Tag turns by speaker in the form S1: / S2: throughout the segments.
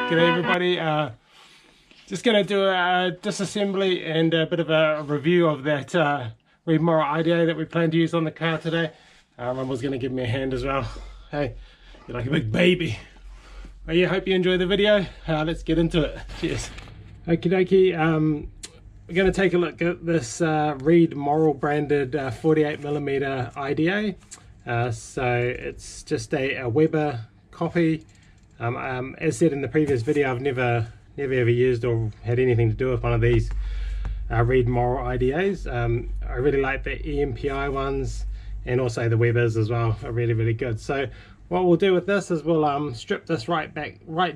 S1: G'day everybody, just going to do a disassembly and a bit of a review of that Reedmoral IDA that we plan to use on the car today. Rummel's going to give me a hand as well. Hey, you're like a big baby. Well, yeah, hope you enjoy the video. Let's get into it. Cheers. Okie dokie, we're going to take a look at this Reedmoral branded 48mm IDA. So it's just a Weber copy. As said in the previous video, I've never ever used or had anything to do with one of these Reedmoral IDAs. I really like the EMPI ones, and also the Webers as well are really good. So what we'll do with this is we'll strip this right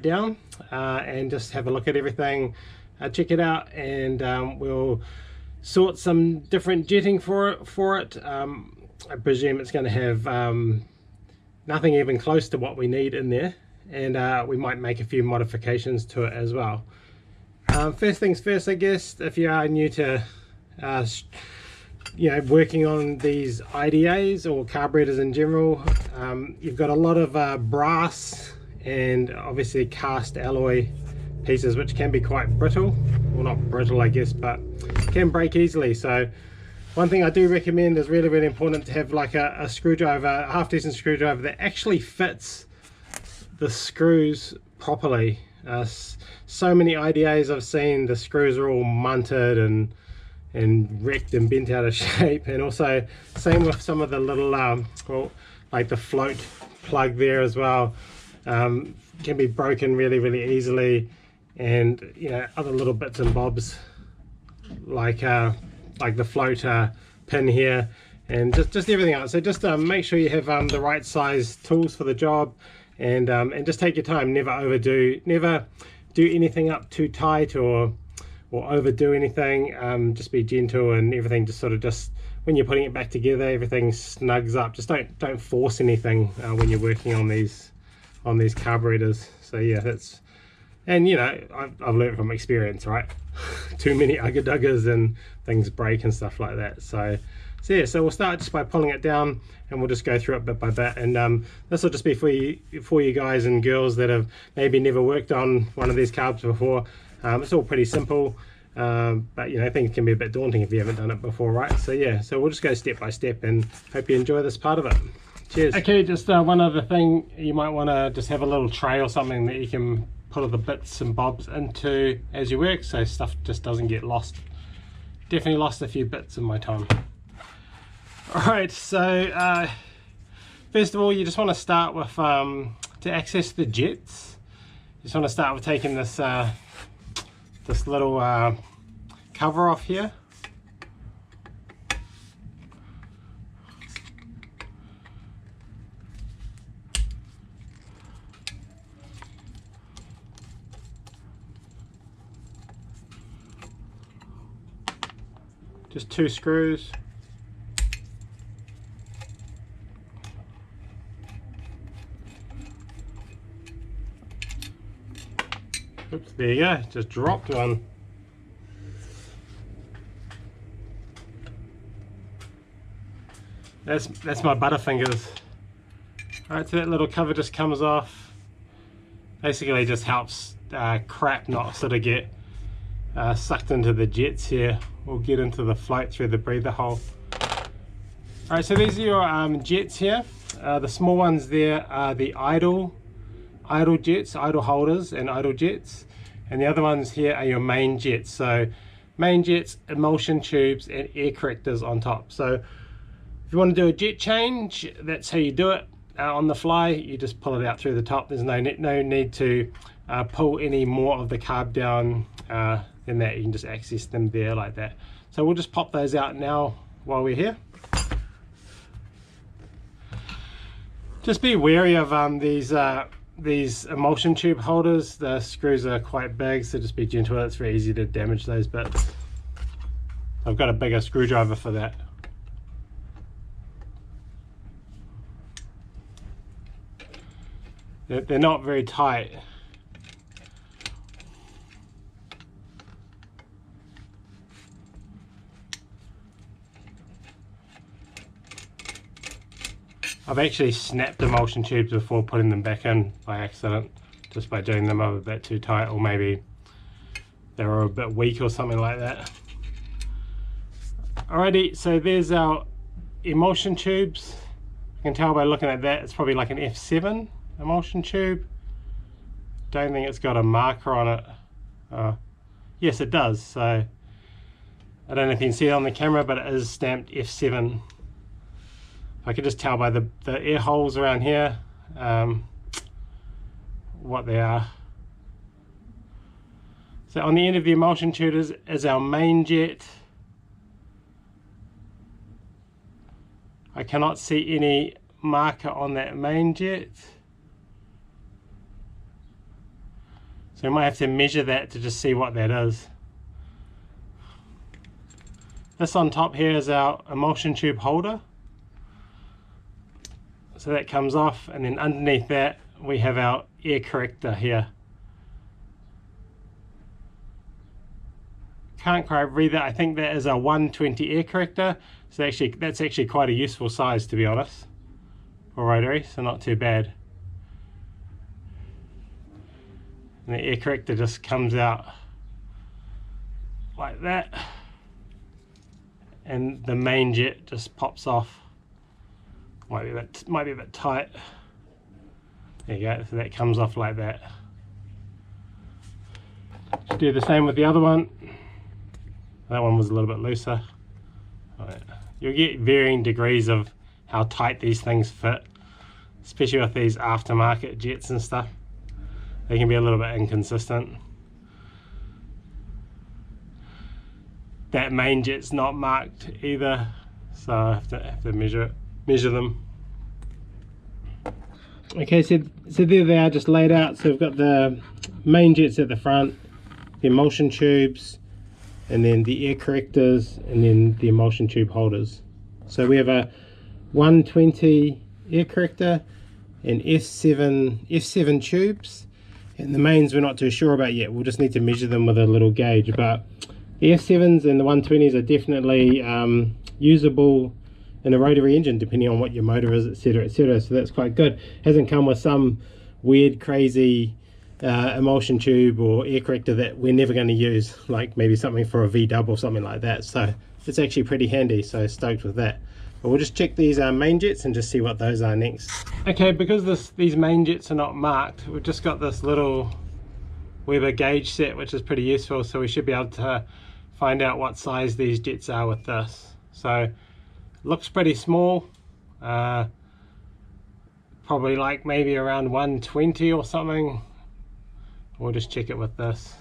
S1: down and just have a look at everything, check it out, and we'll sort some different jetting for it. I presume it's going to have nothing even close to what we need in there, and we might make a few modifications to it as well. First things first, I guess, if you are new to working on these IDAs or carburetors in general, you've got a lot of brass and obviously cast alloy pieces which can be quite brittle. Well, not brittle I guess, but can break easily. So one thing I do recommend is really important to have like a screwdriver, a half decent screwdriver that actually fits the screws properly. So many IDAs I've seen, the screws are all munted and wrecked and bent out of shape, and also same with some of the little well, like the float plug there as well, can be broken really easily, and other little bits and bobs like the float pin here, and just everything else. So just make sure you have the right size tools for the job, and just take your time. Never do anything up too tight or overdo anything. Just be gentle, and everything just sort of when you're putting it back together, everything snugs up. Just don't force anything when you're working on these carburetors. So yeah, that's, and I've learned from experience, right? Too many ugga-duggers and things break and stuff like that. So yeah, so we'll start just by pulling it down, and we'll just go through it bit by bit. And this will just be for you guys and girls that have maybe never worked on one of these carbs before. It's all pretty simple, but things can be a bit daunting if you haven't done it before, right? So yeah, so we'll just go step by step, and hope you enjoy this part of it. Cheers. Okay, just one other thing, you might want to just have a little tray or something that you can put all the bits and bobs into as you work, so stuff just doesn't get lost. Definitely lost a few bits in my time. Alright, so first of all, you just want to start with, to access the jets, you just want to start with taking this this little cover off here. Just 2 screws. Oops, there you go, just dropped one. That's my butterfingers. Alright, so that little cover just comes off. Basically just helps crap not sort of get sucked into the jets here, or get into the float through the breather hole. Alright, so these are your jets here. The small ones there are the idle jets, idle holders and idle jets, and the other ones here are your main jets. So main jets, emulsion tubes, and air correctors on top. So if you want to do a jet change, that's how you do it. On the fly, you just pull it out through the top. There's no need to pull any more of the carb down than that. You can just access them there like that. So we'll just pop those out now while we're here. Just be wary of these emulsion tube holders. The screws are quite big, so just be gentle. It's very easy to damage those bits. I've got a bigger screwdriver for that. They're not very tight. I've actually snapped emulsion tubes before putting them back in by accident. just by doing them a bit too tight, or maybe they were a bit weak or something like that. Alrighty, so there's our emulsion tubes. You can tell by looking at that it's probably like an F7 emulsion tube. Don't think it's got a marker on it. Yes, it does. So I don't know if you can see it on the camera, but it is stamped F7. I could just tell by the air holes around here what they are. So on the end of the emulsion tube is our main jet. I cannot see any marker on that main jet. So we might have to measure that to just see what that is. This on top here is our emulsion tube holder. So that comes off, and then underneath that we have our air corrector here. Can't quite read that. I think that is a 120 air corrector. So that's actually quite a useful size, to be honest, for rotary, so not too bad. And the air corrector just comes out like that, and the main jet just pops off. Might be a bit tight. There you go. So that comes off like that. Just do the same with the other one. That one was a little bit looser. You'll get varying degrees of how tight these things fit, especially with these aftermarket jets and stuff. They can be a little bit inconsistent. That main jet's not marked either, so I have to measure them. Okay, so there they are, just laid out. So we've got the main jets at the front, the emulsion tubes, and then the air correctors, and then the emulsion tube holders. So we have a 120 air corrector and F7 tubes, and the mains we're not too sure about yet. We'll just need to measure them with a little gauge, but the F7s and the 120s are definitely usable in a rotary engine, depending on what your motor is, etc, etc. So that's quite good. Hasn't come with some weird crazy emulsion tube or air corrector that we're never going to use, like maybe something for a V-dub or something like that. So it's actually pretty handy, so stoked with that. But we'll just check these main jets and just see what those are next. Okay, because these main jets are not marked, we've just got this little Weber gauge set, which is pretty useful, so we should be able to find out what size these jets are with this. So looks pretty small, probably like maybe around 120 or something. We'll just check it with this.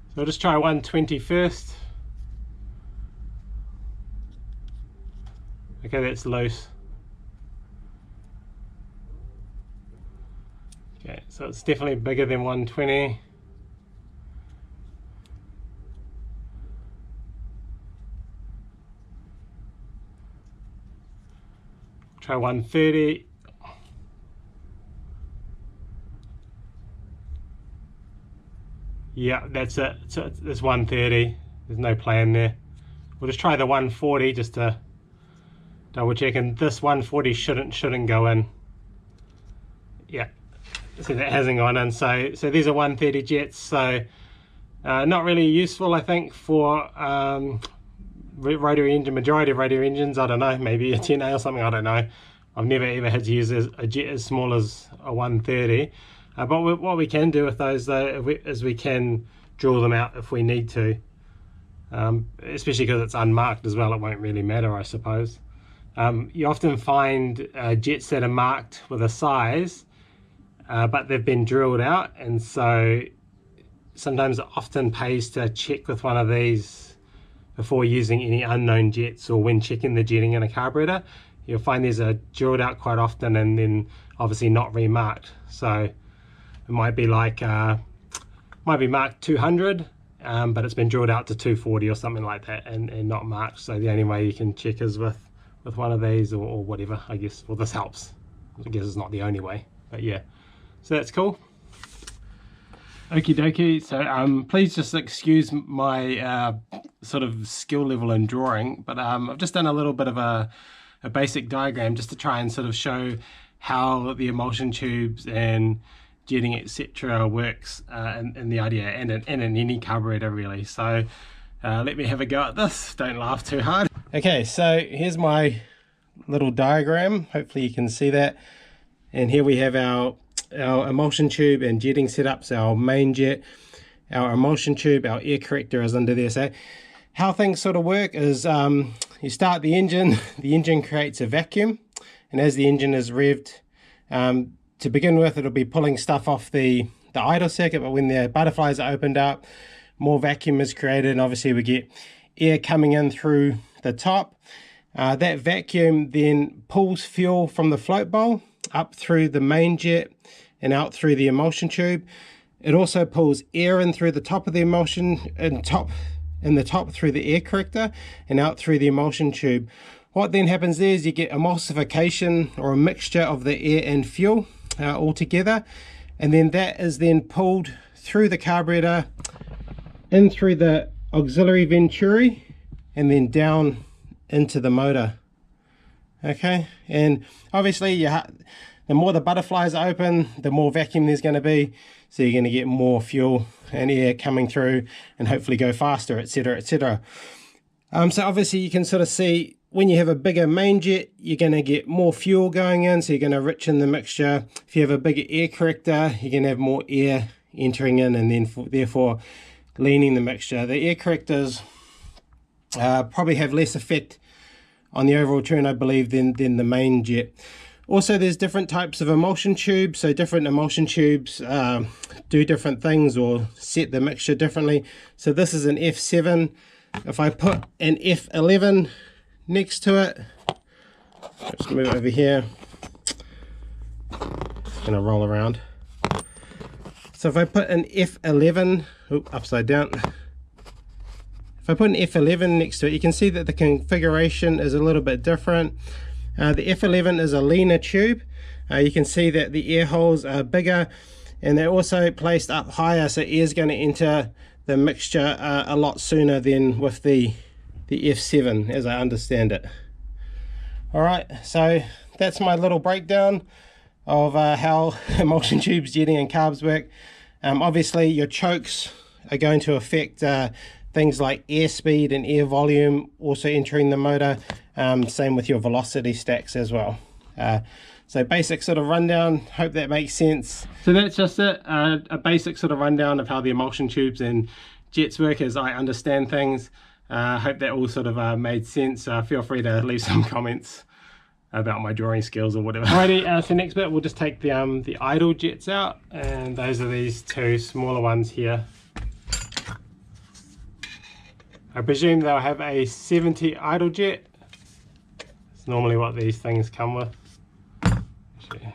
S1: So we'll just try 120 first. Okay, that's loose. Okay, so it's definitely bigger than 120. Try 130. Yeah, that's it. So it's 130. There's no plan there. We'll just try the 140 just to double check, and this 140 shouldn't go in. Yeah, so that hasn't gone in. So these are 130 jets. So not really useful, I think, for rotary engine. Majority of rotary engines, I don't know, maybe a 10A or something, I don't know. I've never ever had to use a jet as small as a 130. But what we can do with those though is we can drill them out if we need to, especially because it's unmarked as well. It won't really matter, I suppose. You often find jets that are marked with a size, but they've been drilled out, and so sometimes it often pays to check with one of these before using any unknown jets, or when checking the jetting in a carburetor. You'll find these are drilled out quite often and then obviously not remarked. So it might be like might be marked 200, but it's been drilled out to 240 or something like that, and not marked. So the only way you can check is with one of these, or whatever, I guess. Well, this helps. I guess it's not the only way, but yeah. So that's cool. Okie dokie. So please just excuse my sort of skill level in drawing, but I've just done a little bit of a basic diagram just to try and sort of show how the emulsion tubes and jetting etc works in the IDA and in any carburetor really. So let me have a go at this, don't laugh too hard. Okay, so here's my little diagram, hopefully you can see that, and here we have our emulsion tube and jetting setups, our main jet, our emulsion tube, our air corrector is under there. So how things sort of work is you start the engine creates a vacuum, and as the engine is revved, to begin with it'll be pulling stuff off the idle circuit, but when the butterflies are opened up, more vacuum is created, and obviously we get air coming in through the top. That vacuum then pulls fuel from the float bowl up through the main jet and out through the emulsion tube. It also pulls air in through the top of the emulsion, in the top through the air corrector and out through the emulsion tube. What then happens there is you get emulsification, or a mixture of the air and fuel all together, and then that is then pulled through the carburetor, in through the auxiliary Venturis, and then down into the motor. Okay, and obviously the more the butterflies are open, the more vacuum there's going to be, so you're going to get more fuel and air coming through and hopefully go faster, etc, etc. So obviously you can sort of see when you have a bigger main jet, you're going to get more fuel going in, so you're going to richen the mixture. If you have a bigger air corrector, you're going to have more air entering in, and then therefore leaning the mixture. The air correctors probably have less effect on the overall turn, I believe, than the main jet. Also, there's different types of emulsion tubes, so different emulsion tubes do different things or set the mixture differently. So this is an F7. If I put an F11 next to it, let's move over here, it's going to roll around. So if I put an F11, upside down, if I put an F11 next to it, you can see that the configuration is a little bit different. The F11 is a leaner tube. You can see that the air holes are bigger, and they're also placed up higher, so air is going to enter the mixture a lot sooner than with the F7, as I understand it. Alright, so that's my little breakdown of how emulsion tubes, jetting and carbs work. Obviously your chokes are going to affect things like airspeed and air volume also entering the motor. Same with your velocity stacks as well. So basic sort of rundown, hope that makes sense. So that's just it, a basic sort of rundown of how the emulsion tubes and jets work as I understand things. Hope that all sort of made sense. Feel free to leave some comments about my drawing skills or whatever. Alrighty, so next bit we'll just take the idle jets out, and those are these two smaller ones here. I presume they'll have a 70 idle jet. It's normally what these things come with. Actually.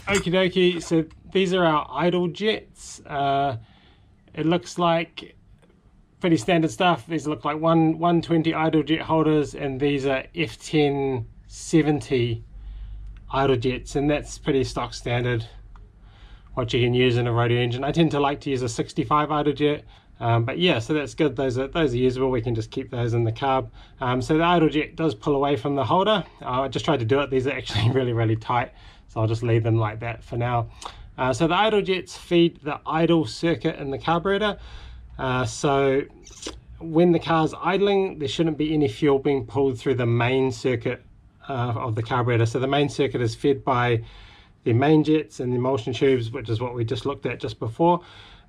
S1: Okie dokie, so these are our idle jets. It looks like pretty standard stuff. These look like 120 idle jet holders, and these are F10 70 idle jets, and that's pretty stock standard what you can use in a rotary engine. I tend to like to use a 65 idle jet, but yeah, so that's good. Those are usable. We can just keep those in the carb. So the idle jet does pull away from the holder. I just tried to do it. These are actually really tight, so I'll just leave them like that for now. So the idle jets feed the idle circuit in the carburetor. So when the car's idling, there shouldn't be any fuel being pulled through the main circuit of the carburetor. So the main circuit is fed by the main jets and the emulsion tubes, which is what we just looked at just before,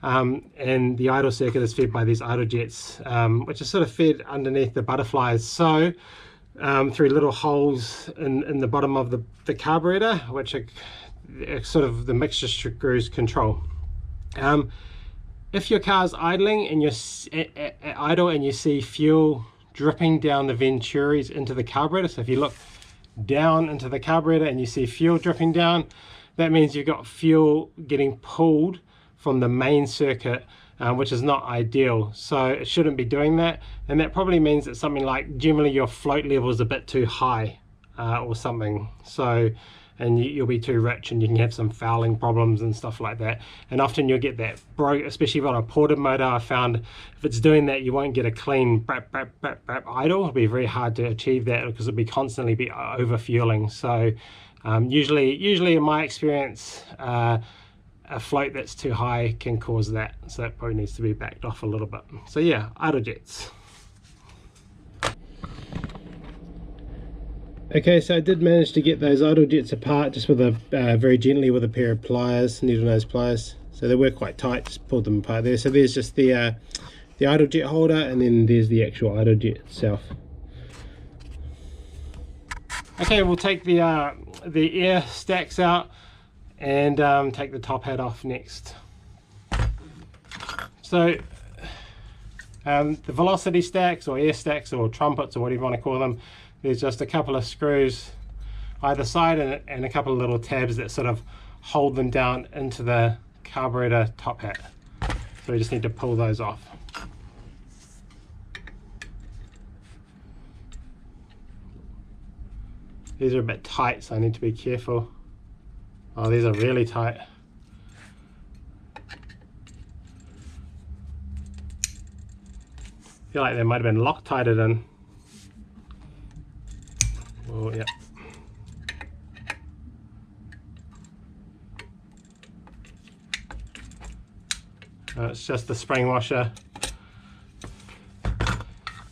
S1: and the idle circuit is fed by these idle jets, which is sort of fed underneath the butterflies, so through little holes in the bottom of the carburetor, which are sort of the mixture screws control. If your car's idling and you're idle and you see fuel dripping down the Venturis into the carburetor, so if you look down into the carburetor and you see fuel dripping down, that means you've got fuel getting pulled from the main circuit, which is not ideal. So it shouldn't be doing that, and that probably means that something like generally your float level is a bit too high. or something. So, and you'll be too rich and you can have some fouling problems and stuff like that. And often you'll get that broke, especially on a ported motor. I found if it's doing that, you won't get a clean brap, brap, brap, brap idle. It'll be very hard to achieve that because it'll be constantly be over fueling. So usually in my experience, a float that's too high can cause that. So that probably needs to be backed off a little bit. So yeah, idle jets. Okay, so I did manage to get those idle jets apart just with a very gently with a pair of pliers, needle nose pliers. So they were quite tight, just pulled them apart there. So there's just the idle jet holder, and then there's the actual idle jet itself. Okay, we'll take the air stacks out and take the top hat off next. So the velocity stacks or air stacks or trumpets or whatever you want to call them, there's just a couple of screws either side and a couple of little tabs that sort of hold them down into the carburetor top hat. So we just need to pull those off. These are a bit tight, so I need to be careful. Oh, these are really tight. I feel like they might have been Loctited in. Oh, yeah. It's just the spring washer.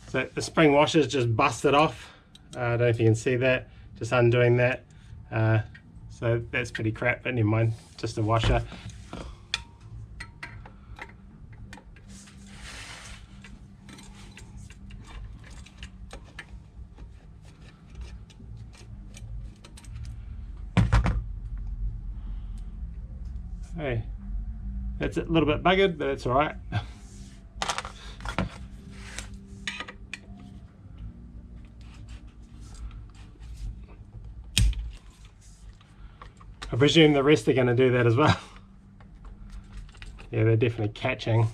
S1: So the spring washer is just busted off. I don't know if you can see that. Just undoing that. So that's pretty crap, but never mind. Just a washer. Hey, that's a little bit buggered, but it's all right. I presume the rest are going to do that as well. Yeah, they're definitely catching.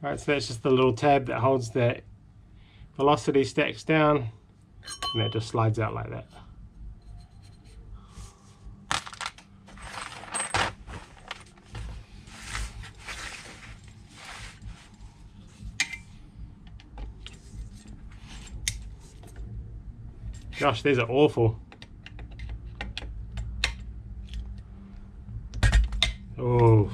S1: Right, so that's just the little tab that holds the velocity stacks down, and that just slides out like that. Gosh, these are awful. Oh.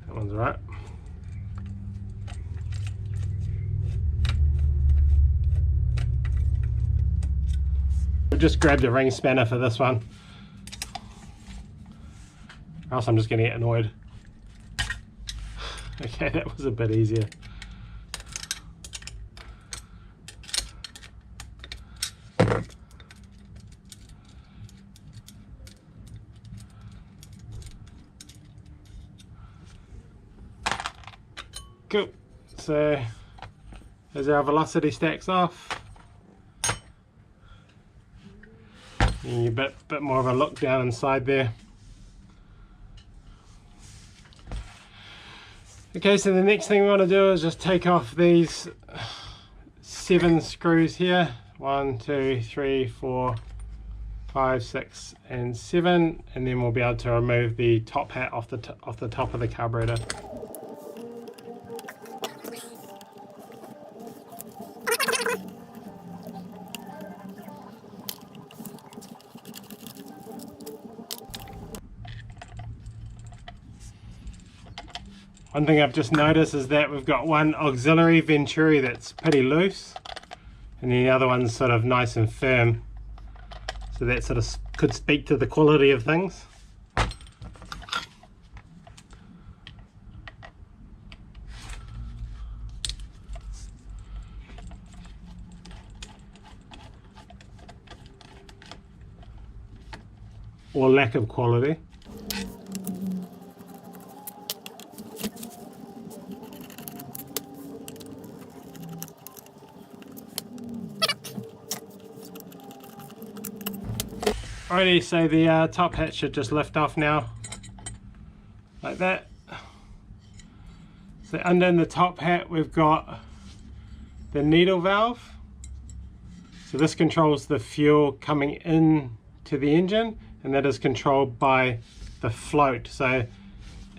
S1: That one's right. I've just grabbed a ring spanner for this one, or else I'm just going to get annoyed. Okay, that was a bit easier. Cool. So there's our velocity stacks off. And a bit more of a look down inside there. Okay, so the next thing we want to do is just take off these 7 screws here. 1, 2, 3, 4, 5, 6, and 7, and then we'll be able to remove the top hat off the top of the carburetor. One thing I've just noticed is that we've got one auxiliary Venturis that's pretty loose, and the other one's sort of nice and firm. So that sort of could speak to the quality of things. Or lack of quality. Alrighty, so the top hat should just lift off now, like that. So under the top hat we've got the needle valve. So this controls the fuel coming in to the engine, and that is controlled by the float. So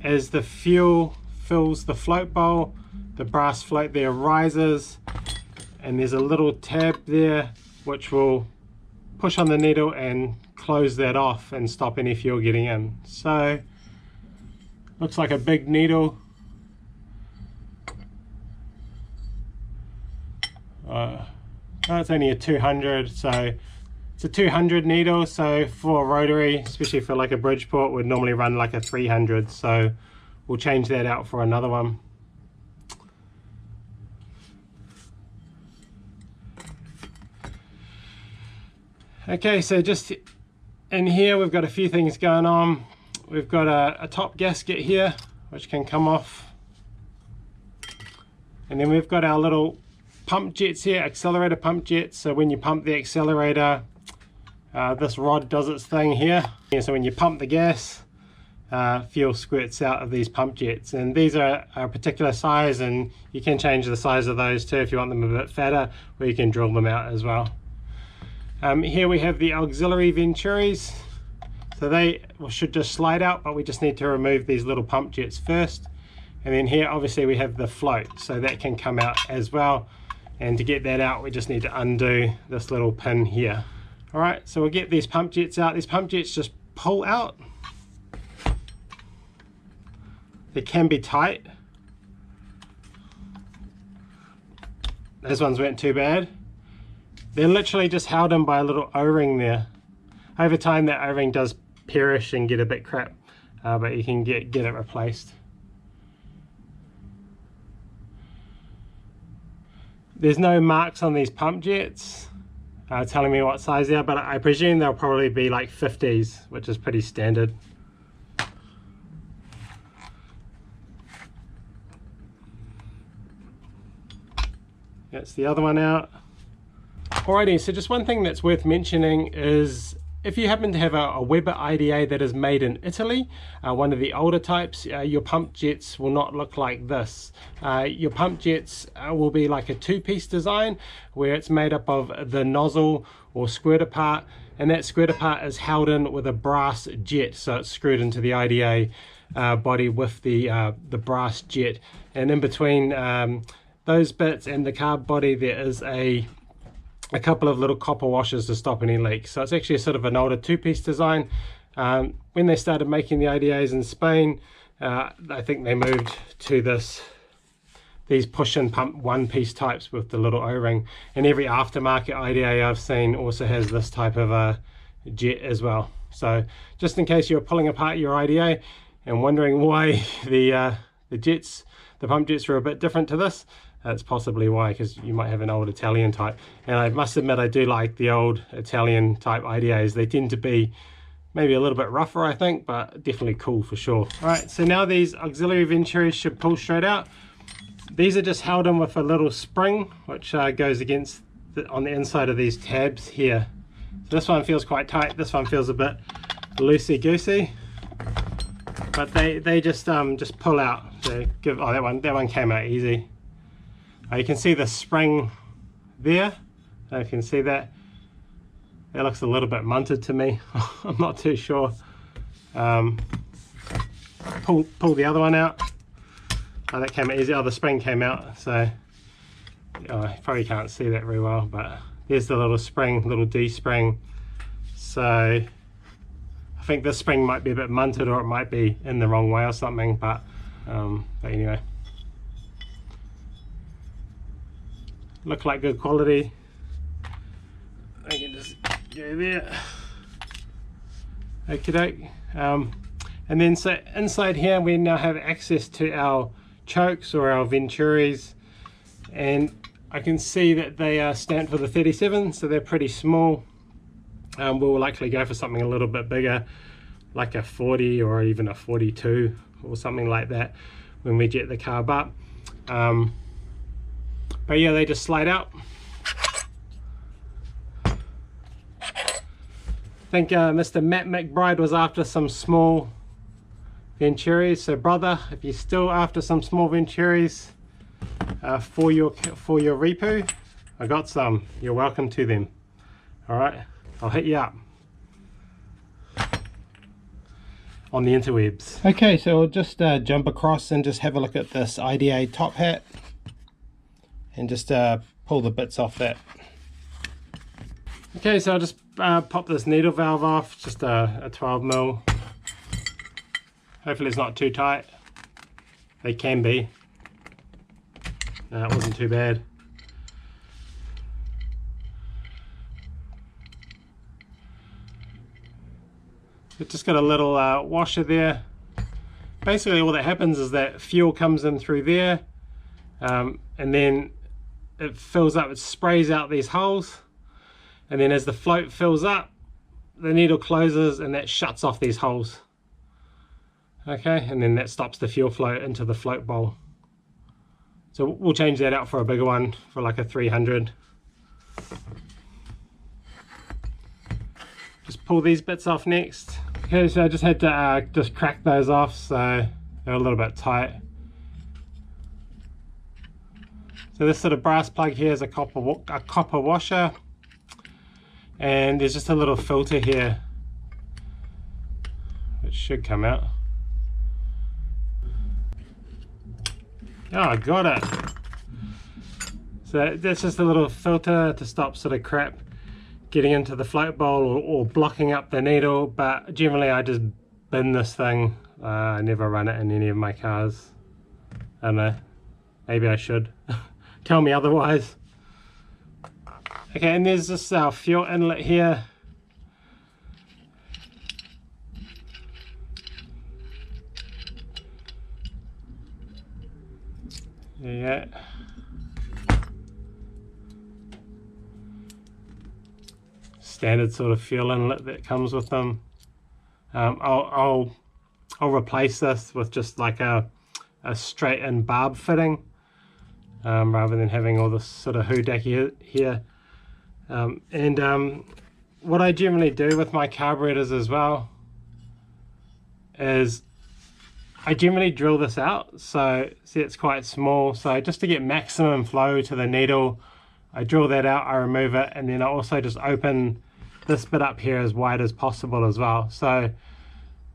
S1: as the fuel fills the float bowl, the brass float there rises, and there's a little tab there which will push on the needle and close that off and stop any fuel getting in. So looks like a big needle. It's only a 200, so it's a 200 needle. So for rotary, especially for like a Bridgeport, would normally run like a 300. So we'll change that out for another one. Okay, so just in here we've got a few things going on. We've got a top gasket here which can come off, and then we've got our little pump jets here, accelerator pump jets. So when you pump the accelerator, this rod does its thing here. So when you pump the gas, fuel squirts out of these pump jets, and these are a particular size, and you can change the size of those too if you want them a bit fatter, or you can drill them out as well. Here we have the auxiliary Venturis. So they should just slide out, but we just need to remove these little pump jets first. And then here obviously we have the float, so that can come out as well. And to get that out, we just need to undo this little pin here. All right, so we'll get these pump jets out. These pump jets just pull out. They can be tight. Those ones weren't too bad. They're literally just held in by a little O-ring there. Over time that O-ring does perish and get a bit crap, but you can get it replaced. There's no marks on these pump jets telling me what size they are, but I presume they'll probably be like 50s, which is pretty standard. That's the other one out. Alrighty, so just one thing that's worth mentioning is if you happen to have a Weber IDA that is made in Italy, one of the older types, your pump jets will not look like this. Your pump jets will be like a two-piece design where it's made up of the nozzle or squirter part, and that squirter part is held in with a brass jet, so it's screwed into the IDA body with the brass jet, and in between those bits and the carb body there is a couple of little copper washers to stop any leaks. So it's actually a sort of an older two-piece design. When they started making the IDAs in Spain, I think they moved to these push and pump one-piece types with the little O-ring, and every aftermarket IDA I've seen also has this type of jet as well. So just in case you're pulling apart your IDA and wondering why the pump jets are a bit different to this, that's possibly why, because you might have an old Italian type. And I must admit, I do like the old Italian type IDAs. They tend to be maybe a little bit rougher, I think, but definitely cool for sure. All right, so now these auxiliary Venturis should pull straight out. These are just held in with a little spring, which goes against on the inside of these tabs here. So this one feels quite tight. This one feels a bit loosey-goosey, but they just pull out. So that one came out easy. You can see the spring there. I don't know if you can see that. That looks a little bit munted to me. I'm not too sure. Pull the other one out. Oh, that came out easy. Oh, the spring came out. So you probably can't see that very well, but there's the little spring, little D spring. So I think this spring might be a bit munted, or it might be in the wrong way or something. But anyway. Look like good quality. I can just go there. Okie doke. And then so inside here we now have access to our chokes or our Venturis, and I can see that they are stamped for the 37, so they're pretty small. We'll likely go for something a little bit bigger, like a 40 or even a 42 or something like that when we jet the carb up. But yeah, they just slide out. think Mr. Matt McBride was after some small Venturis. So brother, if you're still after some small Venturis for your repo, I got some. You're welcome to them. All right, I'll hit you up on the interwebs. Okay, so I'll just jump across and just have a look at this IDA top hat and just pull the bits off that. Okay, so I'll just pop this needle valve off, just a 12mm. Hopefully it's not too tight. They can be. No, it wasn't too bad. It's just got a little washer there. Basically all that happens is that fuel comes in through there, and then it fills up, it sprays out these holes, and then as the float fills up, the needle closes and that shuts off these holes. Okay, and then that stops the fuel flow into the float bowl. So we'll change that out for a bigger one, for like a 300. Just pull these bits off next. Okay, so I just had to just crack those off, so they're a little bit tight. So this sort of brass plug here is a copper washer, and there's just a little filter here which should come out. Oh, I got it. So that's just a little filter to stop sort of crap getting into the float bowl or blocking up the needle, but generally I just bin this thing. I never run it in any of my cars. I don't know, maybe I should. Tell me otherwise. Okay, and there's this fuel inlet here. Yeah. Standard sort of fuel inlet that comes with them. I'll replace this with just like a straight in barb fitting, rather than having all this sort of hoodaki here. What I generally do with my carburetors as well is I generally drill this out. So see, it's quite small, so just to get maximum flow to the needle, I drill that out, I remove it, and then I also just open this bit up here as wide as possible as well. So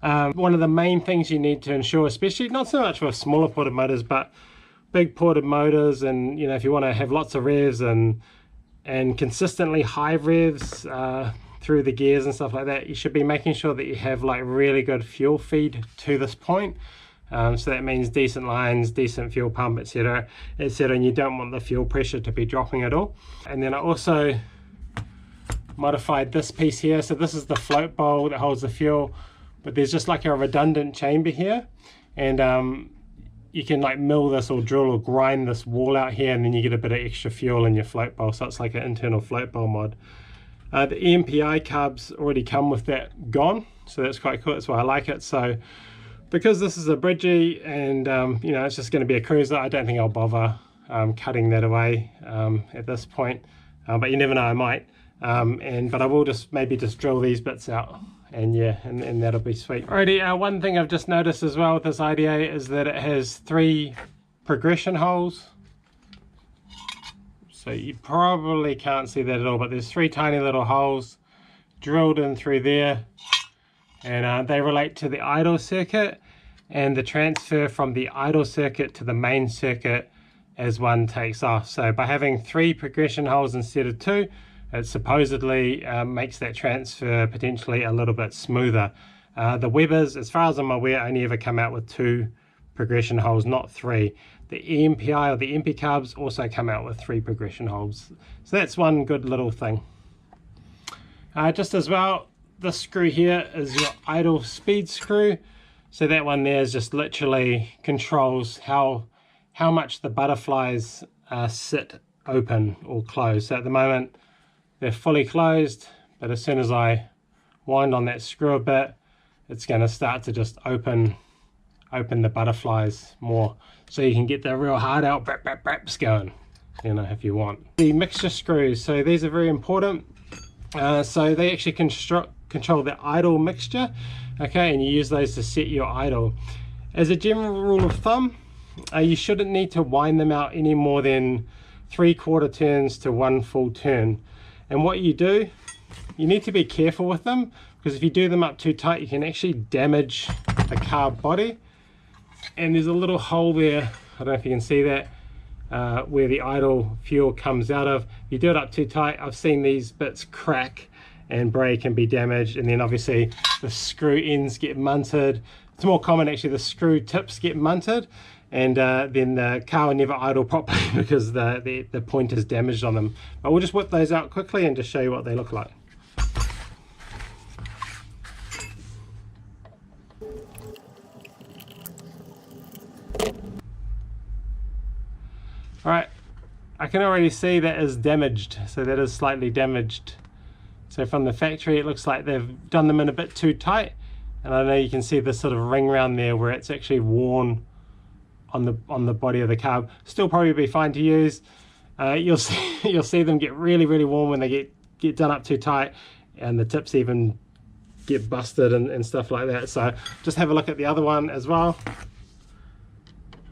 S1: one of the main things you need to ensure, especially not so much with smaller ported motors, but big ported motors, and you know, if you want to have lots of revs and consistently high revs through the gears and stuff like that, you should be making sure that you have like really good fuel feed to this point. So that means decent lines, decent fuel pump, etc, etc, and you don't want the fuel pressure to be dropping at all. And then I also modified this piece here. So this is the float bowl that holds the fuel, but there's just like a redundant chamber here, and you can like mill this or drill or grind this wall out here, and then you get a bit of extra fuel in your float bowl. So it's like an internal float bowl mod. The EMPI carbs already come with that gone, so that's quite cool. That's why I like it. So because this is a Bridgie and you know, it's just going to be a cruiser, I don't think I'll bother cutting that away at this point, but you never know, I might. But I will just maybe just drill these bits out, and yeah, and that'll be sweet. Alrighty, one thing I've just noticed as well with this IDA is that it has 3 progression holes. So you probably can't see that at all, but there's 3 tiny little holes drilled in through there, and they relate to the idle circuit and the transfer from the idle circuit to the main circuit as one takes off. So by having 3 progression holes instead of 2, it supposedly makes that transfer potentially a little bit smoother. The Webers, as far as I'm aware, only ever come out with 2 progression holes, not 3. The EMPI or the MP carbs also come out with 3 progression holes. So that's one good little thing. Just as well, this screw here is your idle speed screw. So that one there is just literally controls how much the butterflies sit open or closed. So at the moment they're fully closed, but as soon as I wind on that screw a bit, it's going to start to just open the butterflies more, so you can get the real hard out braps going, you know, if you want. The mixture screws, so these are very important. So they actually control the idle mixture, okay, and you use those to set your idle. As a general rule of thumb, you shouldn't need to wind them out any more than 3/4 turns to 1 full turn. And what you do, you need to be careful with them, because if you do them up too tight, you can actually damage the carb body. And there's a little hole there, I don't know if you can see that, where the idle fuel comes out of. If you do it up too tight, I've seen these bits crack and break and be damaged, and then obviously the screw ends get munted. It's more common actually, the screw tips get munted, and then the car will never idle properly because the point is damaged on them. But we'll just whip those out quickly and just show you what they look like. Alright, I can already see that is damaged, so that is slightly damaged. So from the factory it looks like they've done them in a bit too tight, and I know you can see this sort of ring around there where it's actually worn on the body of the carb. Still probably be fine to use. You'll see them get really warm when they get done up too tight, and the tips even get busted and stuff like that. So just have a look at the other one as well.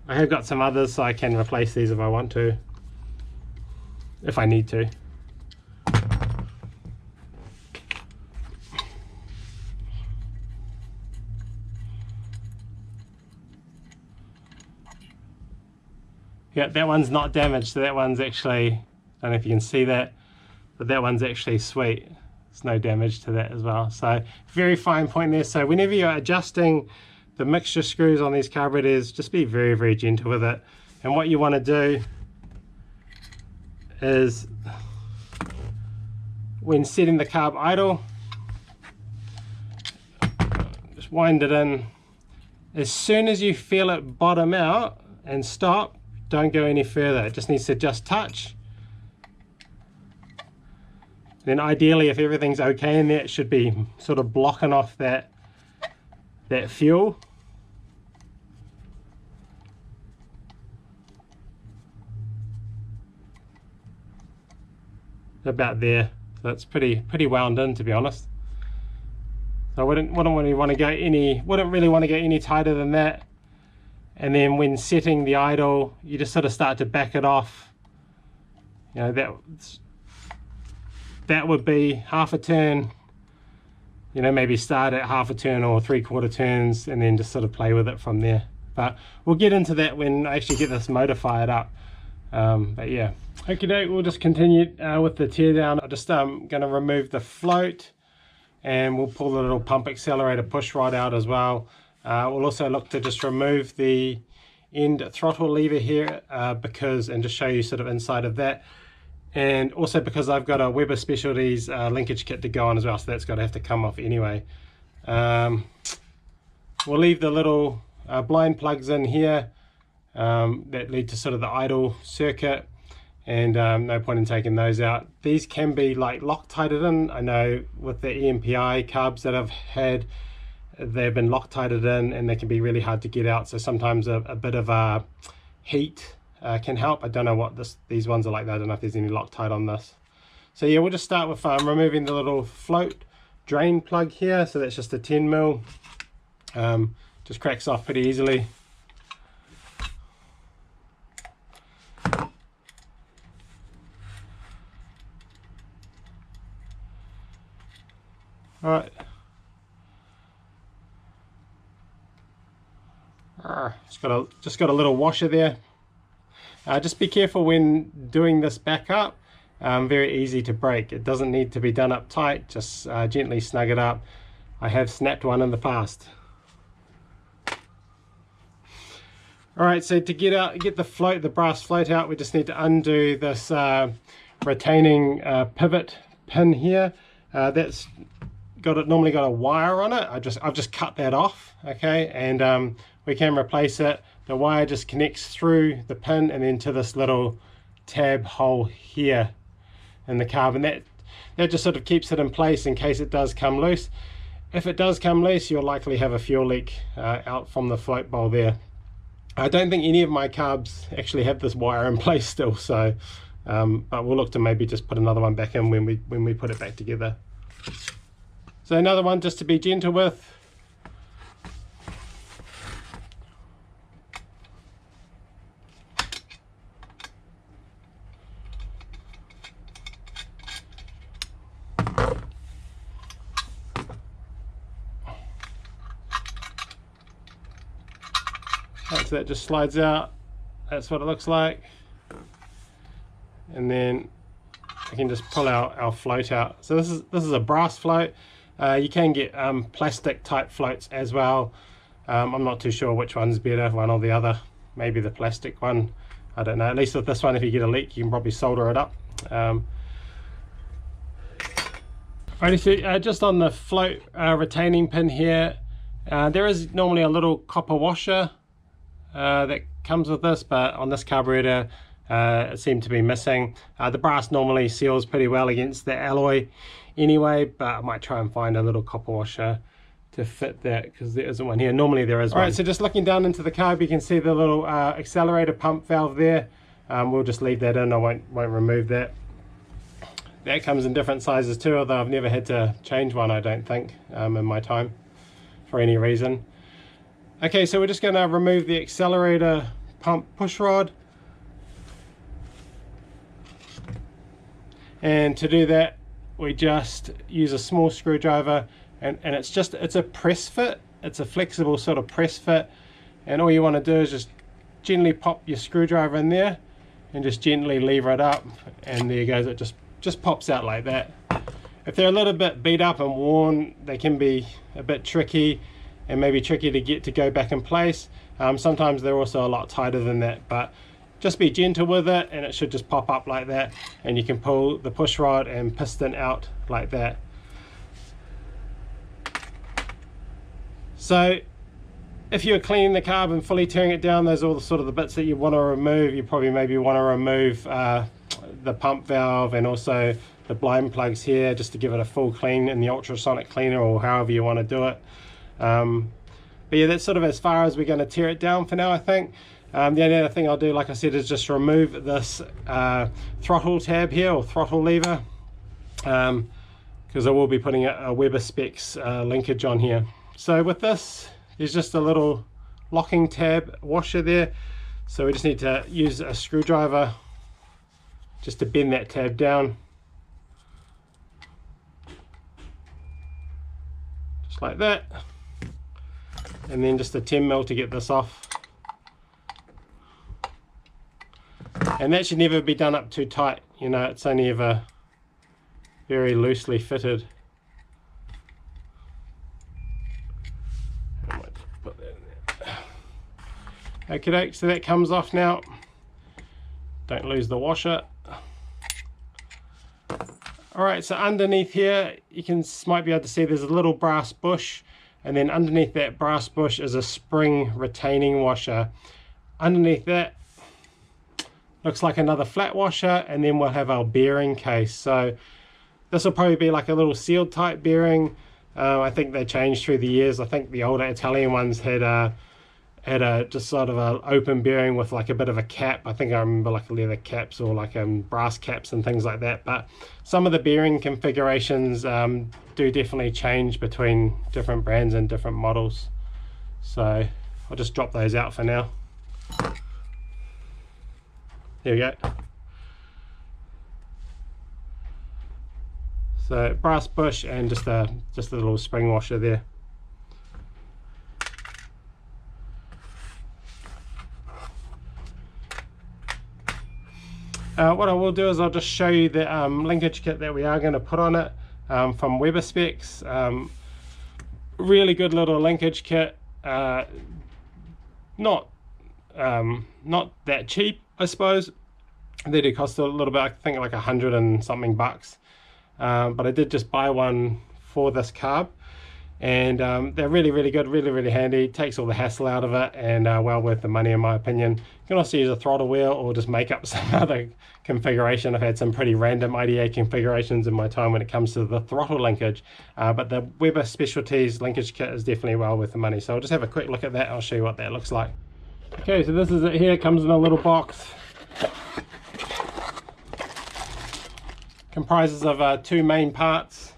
S1: I have got some others, so I can replace these if I want to, if I need to. Yeah, that one's not damaged, so that one's actually, I don't know if you can see that, but that one's actually sweet. There's no damage to that as well. So very fine point there. So whenever you're adjusting the mixture screws on these carburetors, just be very gentle with it. And what you want to do is, when setting the carb idle, just wind it in. As soon as you feel it bottom out and stop, don't go any further. It just needs to just touch. Then ideally, if everything's okay in there, it should be sort of blocking off that fuel. About there, so it's pretty wound in, to be honest. So I wouldn't really want to go any tighter than that. And then when setting the idle, you just sort of start to back it off. You know, that would be half a turn. You know, maybe start at half a turn or 3/4 turns, and then just sort of play with it from there. But we'll get into that when I actually get this motor fired up. But yeah, okay, we'll just continue with the teardown. I'm just going to remove the float, and we'll pull the little pump accelerator push rod out as well. We'll also look to just remove the end throttle lever here, and just show you sort of inside of that. And also because I've got a Weber Specialties linkage kit to go on as well, so that's got to have to come off anyway. We'll leave the little blind plugs in here that lead to sort of the idle circuit, and no point in taking those out. These can be like Loctited in. I know with the EMPI carbs that I've had, they've been Loctited in and they can be really hard to get out, so sometimes a bit of heat can help. I don't know what these ones are like. I don't know if there's any Loctite on this. So yeah, we'll just start with removing the little float drain plug here. So that's just a 10mm. Just cracks off pretty easily. All right. Just got a little washer there. Just be careful when doing this back up. Very easy to break. It doesn't need to be done up tight. Just gently snug it up. I have snapped one in the past. All right, so to get the brass float out, we just need to undo this retaining pivot pin here. That's normally got a wire on it. I've just cut that off, okay, and we can replace it. The wire just connects through the pin and then to this little tab hole here in the carb, and that just sort of keeps it in place in case it does come loose. If it does come loose, you'll likely have a fuel leak out from the float bowl there. I don't think any of my carbs actually have this wire in place still, so but we'll look to maybe just put another one back in when we put it back together. So another one just to be gentle with. So that just slides out. That's what it looks like. And then I can just pull our float out. So this is a brass float. You can get plastic type floats as well. I'm not too sure which one's better, one or the other. Maybe the plastic one. I don't know. At least with this one, if you get a leak, you can probably solder it up. Alrighty, so just on the float retaining pin here, there is normally a little copper washer that comes with this, but on this carburetor it seemed to be missing. The brass normally seals pretty well against the alloy anyway, but I might try and find a little copper washer to fit that, because there isn't one here. Normally there is one. Alright, so just looking down into the carb, you can see the little accelerator pump valve there. We'll just leave that in. I won't remove that. That comes in different sizes too, although I've never had to change one, I don't think, in my time for any reason. Okay, so we're just going to remove the accelerator pump push rod. And to do that, we just use a small screwdriver, and it's a press fit. It's a flexible sort of press fit, and all you want to do is just gently pop your screwdriver in there and just gently lever it up, and there you go. It just pops out like that. If they're a little bit beat up and worn, they can be a bit tricky and maybe tricky to go back in place. Sometimes they're also a lot tighter than that, but just be gentle with it and it should just pop up like that, and you can pull the push rod and piston out like that. So if you're cleaning the carb and fully tearing it down, those are all the sort of the bits that you want to remove. You probably maybe want to remove the pump valve and also the blind plugs here, just to give it a full clean in the ultrasonic cleaner, or however you want to do it. But yeah, that's sort of as far as we're going to tear it down for now, I think. The only other thing I'll do, like I said, is just remove this throttle tab here, or throttle lever, because I will be putting a Weber Specs linkage on here. So with this, there's just a little locking tab washer there, so we just need to use a screwdriver just to bend that tab down, just like that, and then just a 10mm to get this off. And that should never be done up too tight, you know, it's only ever very loosely fitted. I might put that in there. Okay, so that comes off now. Don't lose the washer. Alright, so underneath here, you might be able to see there's a little brass bush, and then underneath that brass bush is a spring retaining washer. Underneath that looks like another flat washer, and then we'll have our bearing case. So this will probably be like a little sealed type bearing. I think they changed through the years. I think the older Italian ones had a just sort of an open bearing with like a bit of a cap. I think I remember like leather caps or like brass caps and things like that. But some of the bearing configurations do definitely change between different brands and different models. So I'll just drop those out for now. There we go. So brass bush and just a little spring washer there. What I will do is I'll just show you the linkage kit that we are going to put on it from Weber Specs. Really good little linkage kit. Not that cheap, I suppose. They do cost a little bit, I think like $100 and something bucks. But I did just buy one for this carb, and they're really good, really handy. Takes all the hassle out of it, and well worth the money in my opinion. You can also use a throttle wheel or just make up some other configuration. I've had some pretty random IDA configurations in my time when it comes to the throttle linkage, but the Weber Specialties linkage kit is definitely well worth the money. So I'll just have a quick look at that. I'll show you what that looks like. Okay, so this is it here. It comes in a little box. Comprises of two main parts.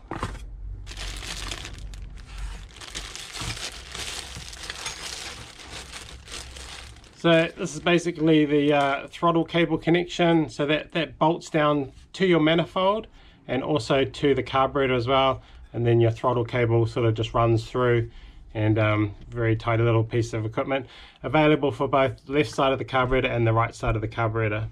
S1: So this is basically the throttle cable connection, so that bolts down to your manifold and also to the carburetor as well, and then your throttle cable sort of just runs through, and very tidy little piece of equipment, available for both the left side of the carburetor and the right side of the carburetor.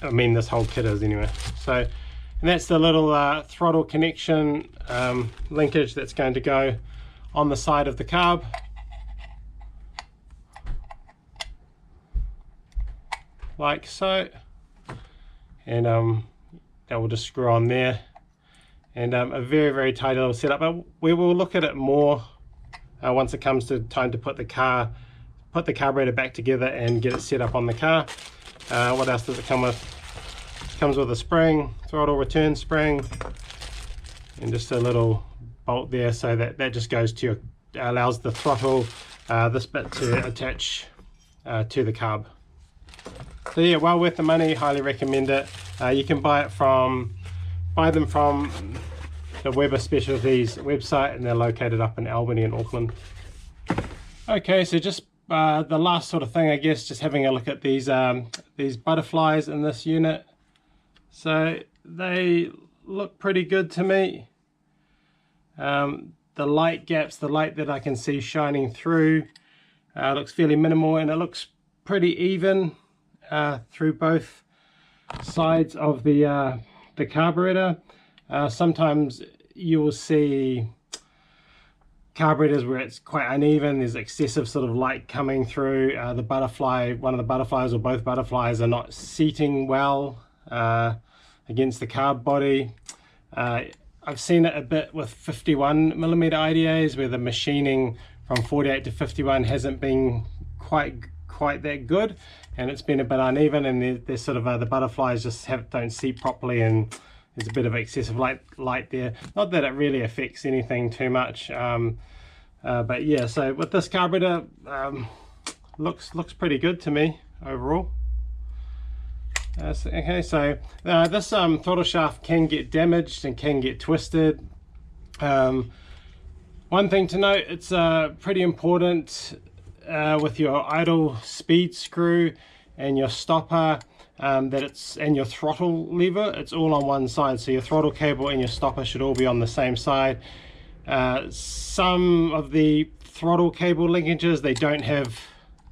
S1: I mean, this whole kit is anyway. So, and that's the little throttle connection linkage that's going to go on the side of the carb. Like so. And that will just screw on there. And a very, very tidy little setup. But we will look at it more once it comes to time to put the carburetor back together and get it set up on the car. What else does it come with? It comes with a spring, throttle return spring, and just a little bolt there, so that just goes to allows the throttle, this bit, to attach to the carb. So yeah, well worth the money, highly recommend it. You can buy them from the Weber Specialties website, and they're located up in Albany and Auckland. Okay, so just the last sort of thing, I guess, just having a look at these butterflies in this unit. So they look pretty good to me. The light gaps, the light that I can see shining through, looks fairly minimal, and it looks pretty even through both sides of the carburetor. Sometimes you will see carburetors where it's quite uneven, there's excessive sort of light coming through. The butterfly, one of the butterflies or both butterflies, are not seating well against the carb body. I've seen it a bit with 51mm IDAs, where the machining from 48 to 51 hasn't been quite that good, and it's been a bit uneven, and there's sort of the butterflies just don't seat properly, and there's a bit of excessive light there. Not that it really affects anything too much, but yeah. So with this carburetor, looks pretty good to me overall. Okay, so this throttle shaft can get damaged and can get twisted. One thing to note, it's pretty important with your idle speed screw and your stopper, and your throttle lever, it's all on one side. So your throttle cable and your stopper should all be on the same side. Some of the throttle cable linkages, they don't have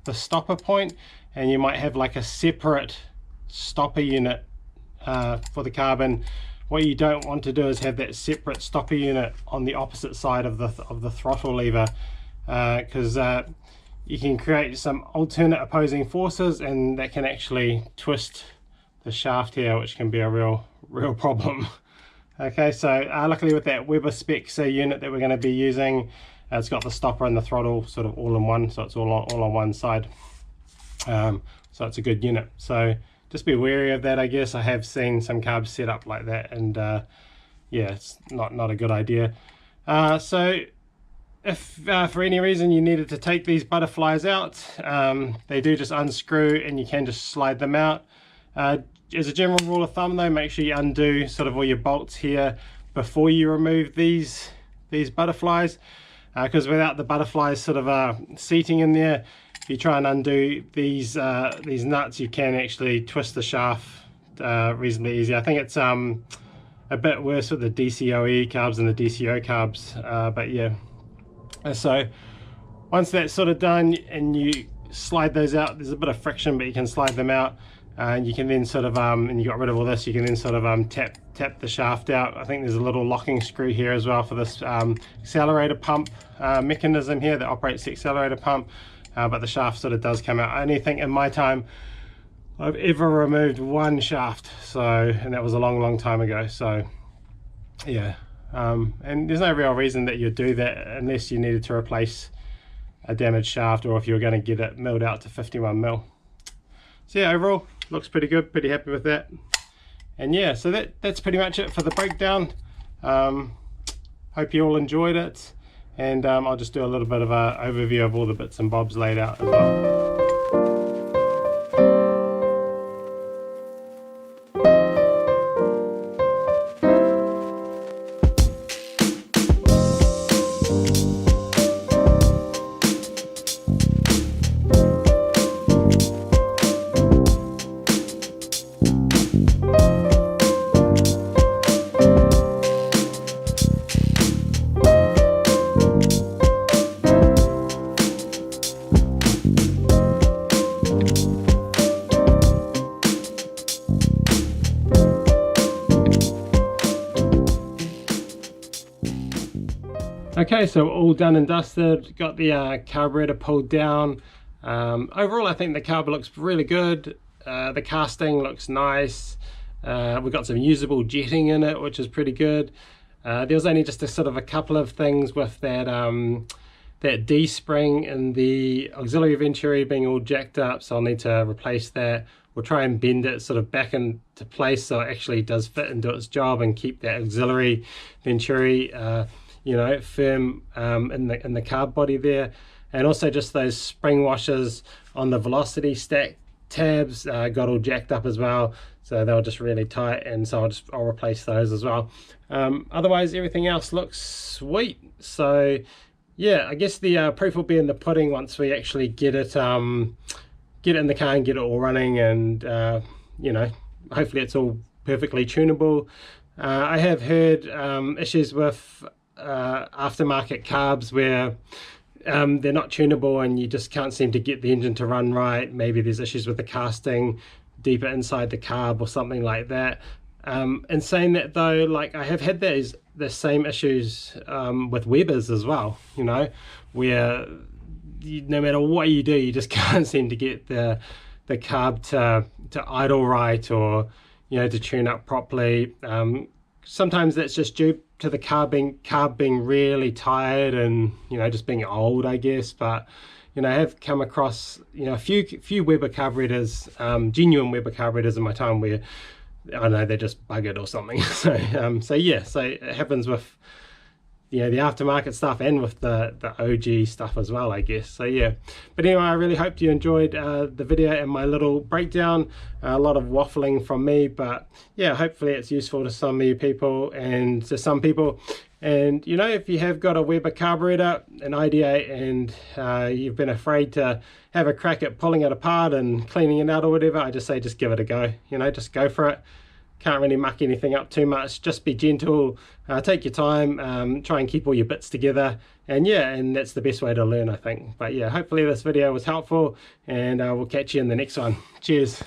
S1: the stopper point, and you might have like a separate stopper unit for the carbon. What you don't want to do is have that separate stopper unit on the opposite side of the throttle lever, because you can create some alternate opposing forces, and that can actually twist the shaft here, which can be a real problem. Okay, so luckily with that Weber Specs unit that we're going to be using, it's got the stopper and the throttle sort of all in one, so it's all on one side. So it's a good unit. So just be wary of that, I guess. I have seen some carbs set up like that, and yeah, it's not a good idea. So if for any reason you needed to take these butterflies out, they do just unscrew, and you can just slide them out. As a general rule of thumb though, make sure you undo sort of all your bolts here before you remove these butterflies, because without the butterflies sort of seating in there, if you try and undo these nuts, you can actually twist the shaft reasonably easy. I think it's a bit worse with the DCOE carbs and the DCO carbs, but yeah. So once that's sort of done and you slide those out, there's a bit of friction, but you can slide them out, and you can then sort of and you got rid of all this, you can then sort of tap the shaft out. I think there's a little locking screw here as well for this accelerator pump mechanism here that operates the accelerator pump, but the shaft sort of does come out. I only think in my time I've ever removed one shaft, and that was a long time ago. So yeah, and there's no real reason that you'd do that unless you needed to replace a damaged shaft, or if you were going to get it milled out to 51mm. So yeah, overall looks pretty good, pretty happy with that. And yeah, so that's pretty much it for the breakdown. Hope you all enjoyed it, and I'll just do a little bit of an overview of all the bits and bobs laid out as well. Okay, so all done and dusted, got the carburetor pulled down. Overall I think the carb looks really good. The casting looks nice. We've got some usable jetting in it, which is pretty good. There was only just a couple of things with that that D-spring in the auxiliary Venturi being all jacked up, so I'll need to replace that. We'll try and bend it sort of back into place so it actually does fit and do its job, and keep that auxiliary Venturi you know, firm in the carb body there. And also just those spring washers on the velocity stack tabs got all jacked up as well, so they were just really tight, and so I'll replace those as well. Otherwise everything else looks sweet. So yeah, I guess the proof will be in the pudding once we actually get it in the car and get it all running, and you know, hopefully it's all perfectly tunable. I have heard issues with aftermarket carbs where they're not tunable and you just can't seem to get the engine to run right. Maybe there's issues with the casting deeper inside the carb or something like that. And saying that though, like I have had the same issues with Webers as well, you know, where no matter what you do, you just can't seem to get the carb to idle right, or you know, to tune up properly. Sometimes that's just due to the carb being really tired and, you know, just being old, I guess. But you know, I have come across, you know, a few Weber carburetors, genuine Weber carburetors in my time where I know they're just buggered or something. So yeah, so it happens with, you know, the aftermarket stuff and with the OG stuff as well, I guess. So yeah, but anyway, I really hope you enjoyed the video and my little breakdown. A lot of waffling from me, but yeah, hopefully it's useful to some of you people and to some people. And you know, if you have got a Weber carburetor, an IDA, and you've been afraid to have a crack at pulling it apart and cleaning it out or whatever, I just say just give it a go. You know, just go for it. Can't really muck anything up too much. Just be gentle, take your time, try and keep all your bits together, and yeah, and that's the best way to learn, I think. But yeah, hopefully this video was helpful, and we'll catch you in the next one. Cheers.